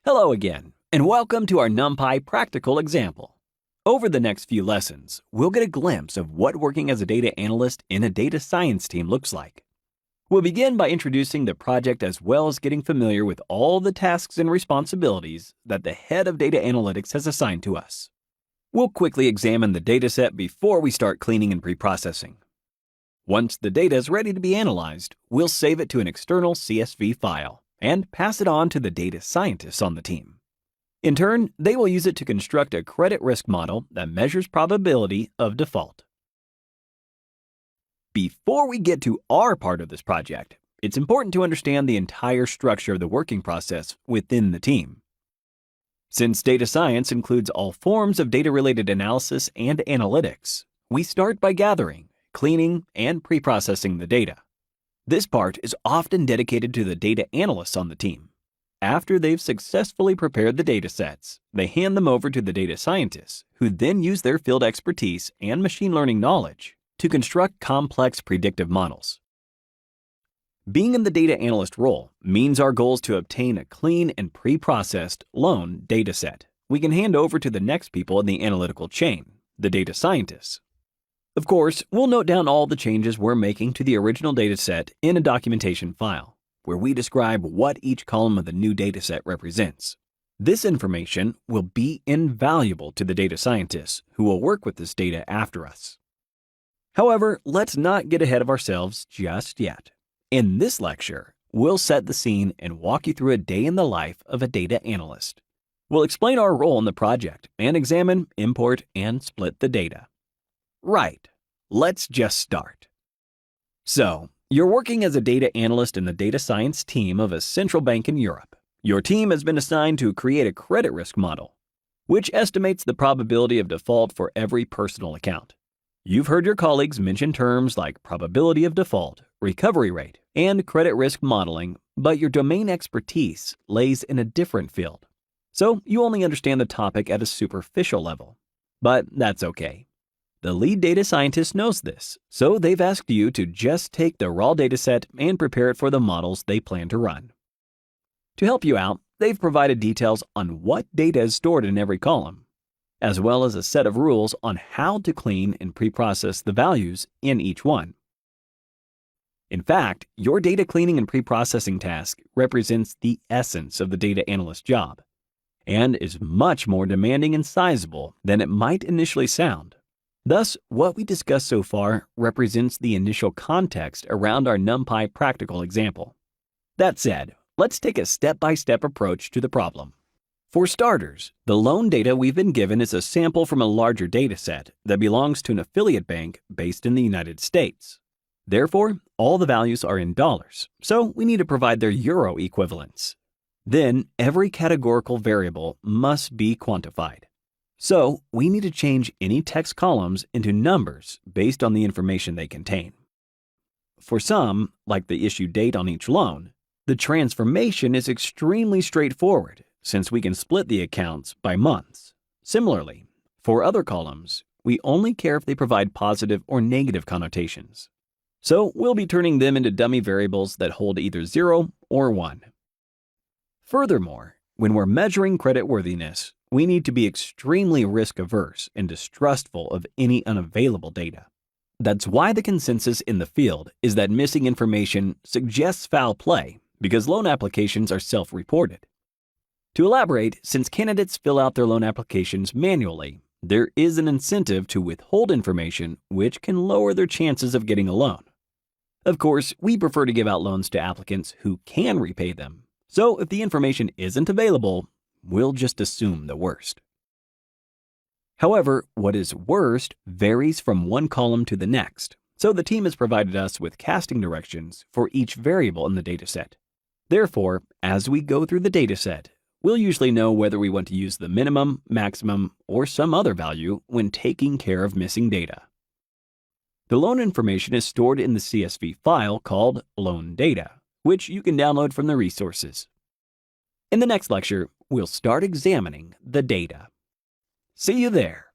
Hello again, and welcome to our NumPy practical example. Over the next few lessons, we'll get a glimpse of what working as a data analyst in a data science team looks like. We'll begin by introducing the project as well as getting familiar with all the tasks and responsibilities that the head of data analytics has assigned to us. We'll quickly examine the dataset before we start cleaning and pre-processing. Once the data is ready to be analyzed, we'll save it to an external CSV file and pass it on to the data scientists on the team. In turn, they will use it to construct a credit risk model that measures probability of default. Before we get to our part of this project, it's important to understand the entire structure of the working process within the team. Since data science includes all forms of data-related analysis and analytics, we start by gathering, cleaning, and pre-processing the data. This part is often dedicated to the data analysts on the team. After they've successfully prepared the data sets, they hand them over to the data scientists, who then use their field expertise and machine learning knowledge to construct complex predictive models. Being in the data analyst role means our goal is to obtain a clean and pre-processed loan data set we can hand over to the next people in the analytical chain, the data scientists. Of course, we'll note down all the changes we're making to the original dataset in a documentation file, where we describe what each column of the new dataset represents. This information will be invaluable to the data scientists who will work with this data after us. However, let's not get ahead of ourselves just yet. In this lecture, we'll set the scene and walk you through a day in the life of a data analyst. We'll explain our role in the project and examine, import, and split the data. Right, let's just start. So, you're working as a data analyst in the data science team of a central bank in Europe. Your team has been assigned to create a credit risk model, which estimates the probability of default for every personal account. You've heard your colleagues mention terms like probability of default, recovery rate, and credit risk modeling, but your domain expertise lays in a different field. So you only understand the topic at a superficial level. But that's okay. The lead data scientist knows this, so they've asked you to just take the raw dataset and prepare it for the models they plan to run. To help you out, they've provided details on what data is stored in every column, as well as a set of rules on how to clean and pre-process the values in each one. In fact, your data cleaning and pre-processing task represents the essence of the data analyst job, and is much more demanding and sizable than it might initially sound. Thus, what we discussed so far represents the initial context around our NumPy practical example. That said, let's take a step-by-step approach to the problem. For starters, the loan data we've been given is a sample from a larger dataset that belongs to an affiliate bank based in the United States. Therefore, all the values are in dollars, so we need to provide their euro equivalents. Then, every categorical variable must be quantified. So, we need to change any text columns into numbers based on the information they contain. For some, like the issue date on each loan, the transformation is extremely straightforward since we can split the accounts by months. Similarly, for other columns, we only care if they provide positive or negative connotations. So, we'll be turning them into dummy variables that hold either 0 or 1. Furthermore, when we're measuring creditworthiness, we need to be extremely risk-averse and distrustful of any unavailable data. That's why the consensus in the field is that missing information suggests foul play because loan applications are self-reported. To elaborate, since candidates fill out their loan applications manually, there is an incentive to withhold information which can lower their chances of getting a loan. Of course, we prefer to give out loans to applicants who can repay them. So if the information isn't available, we'll just assume the worst. However, what is worst varies from one column to the next, so the team has provided us with casting directions for each variable in the dataset. Therefore, as we go through the dataset, we'll usually know whether we want to use the minimum, maximum, or some other value when taking care of missing data. The loan information is stored in the CSV file called loan data, which you can download from the resources. In the next lecture, we'll start examining the data. See you there.